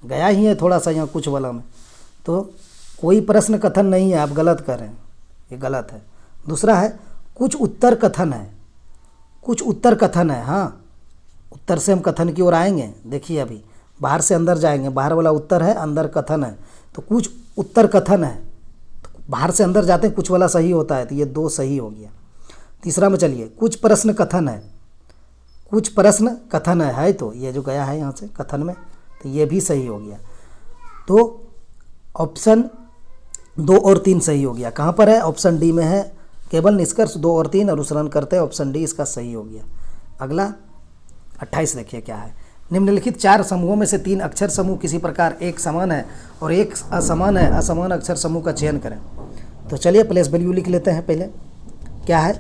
गया ही है थोड़ा सा यहाँ कुछ वाला में, तो कोई प्रश्न कथन नहीं है, आप गलत कर रहे हैं, ये गलत है। दूसरा है कुछ उत्तर कथन है, कुछ उत्तर कथन है। हाँ, उत्तर से हम कथन की ओर आएंगे। देखिए अभी बाहर से अंदर जाएंगे, बाहर वाला उत्तर है, अंदर कथन है, तो कुछ उत्तर कथन है। तो बाहर से अंदर जाते हैं, कुछ वाला सही होता है, तो ये 2 सही हो गया। तीसरा में चलिए, कुछ प्रश्न कथन है, कुछ प्रश्न कथन है तो ये जो गया है यहाँ से कथन में, तो ये भी सही हो गया। तो ऑप्शन 2 और 3 सही हो गया। कहाँ पर है, ऑप्शन डी में है। केवल निष्कर्ष 2 और 3 अनुसरण करते हैं, ऑप्शन डी इसका सही हो गया। अगला 28 देखिए क्या है। निम्नलिखित 4 समूहों में से 3 अक्षर समूह किसी प्रकार एक समान है और एक असमान है, असमान अक्षर समूह का चयन करें। तो चलिए प्लेस वैल्यू लिख लेते हैं। पहले क्या है,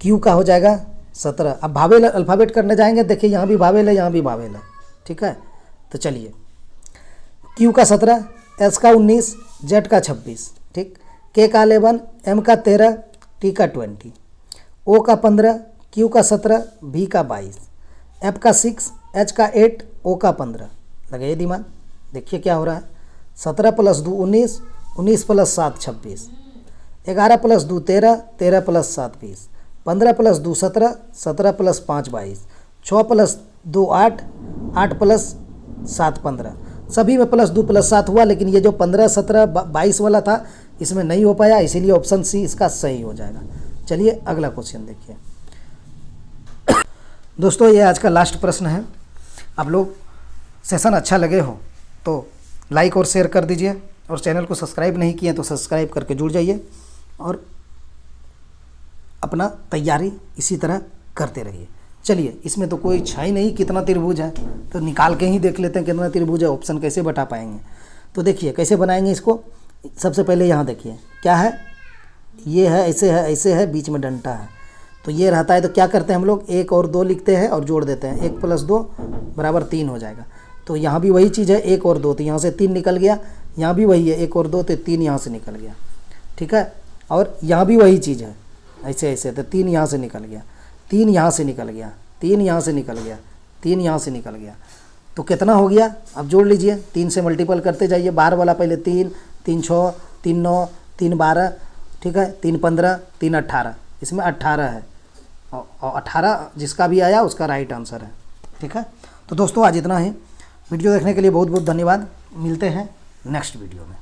क्यू का हो जाएगा 17। अब भावेल अल्फ़ाबेट करने जाएंगे, देखिए यहाँ भी भावेल है, यहाँ भी भावेल है। ठीक है, तो चलिए क्यू का 17, एस का 19, जेड का 26, ठीक, के का 11, एम का 13, टी का 20, ओ का 15, क्यू का 17, भी का 22, एफ का 6, एच का 8, ओ का 15। लगाइए दिमाग, देखिए क्या हो रहा है। 17 + 2 19, 19 + 7 26, 11 + 2 13, 13 + 7 20, 15 + 2 17, 17 + 5 22, 6 + 2 8, 8 + 7 15। सभी में +2 + 7 हुआ, लेकिन ये जो 15 17 22 वाला था इसमें नहीं हो पाया, इसीलिए ऑप्शन सी इसका सही हो जाएगा। चलिए अगला क्वेश्चन देखिए। दोस्तों ये आज का लास्ट प्रश्न है। आप लोग सेशन अच्छा लगे हो तो लाइक और शेयर कर दीजिए, और चैनल को सब्सक्राइब नहीं किए तो सब्सक्राइब करके जुड़ जाइए, और अपना तैयारी इसी तरह करते रहिए। चलिए, इसमें तो कोई छाई नहीं कितना त्रिभुज है, तो निकाल के ही देख लेते हैं कितना त्रिभुज है। ऑप्शन कैसे बता पाएंगे, तो देखिए कैसे बनाएंगे इसको। सबसे पहले यहाँ देखिए क्या है, ये है, ऐसे है, बीच में डंटा है, तो ये रहता है। तो क्या करते हैं हम लोग, 1 और 2 लिखते हैं और जोड़ देते हैं, 1 + 2 = 3 हो जाएगा। तो यहाँ भी वही चीज़ है, 1 और 2, तो यहाँ से 3 निकल गया। यहाँ भी वही है, 1 और 2, तो 3 यहाँ से निकल गया। ठीक है, और यहाँ भी वही चीज़ है, ऐसे तो 3 यहाँ से निकल गया, 3 यहाँ से निकल गया, 3 यहाँ से निकल गया, 3 यहाँ से निकल गया। तो कितना हो गया, अब जोड़ लीजिए, 3 से मल्टीपल करते जाइए। बाहर वाला पहले 3, 3 6, 3 9, 3 12, ठीक है, 3 15, 3 18, इसमें 18 है, और 18 जिसका भी आया उसका राइट आंसर है। ठीक है, तो दोस्तों आज इतना ही। वीडियो देखने के लिए बहुत बहुत धन्यवाद। मिलते हैं नेक्स्ट वीडियो में।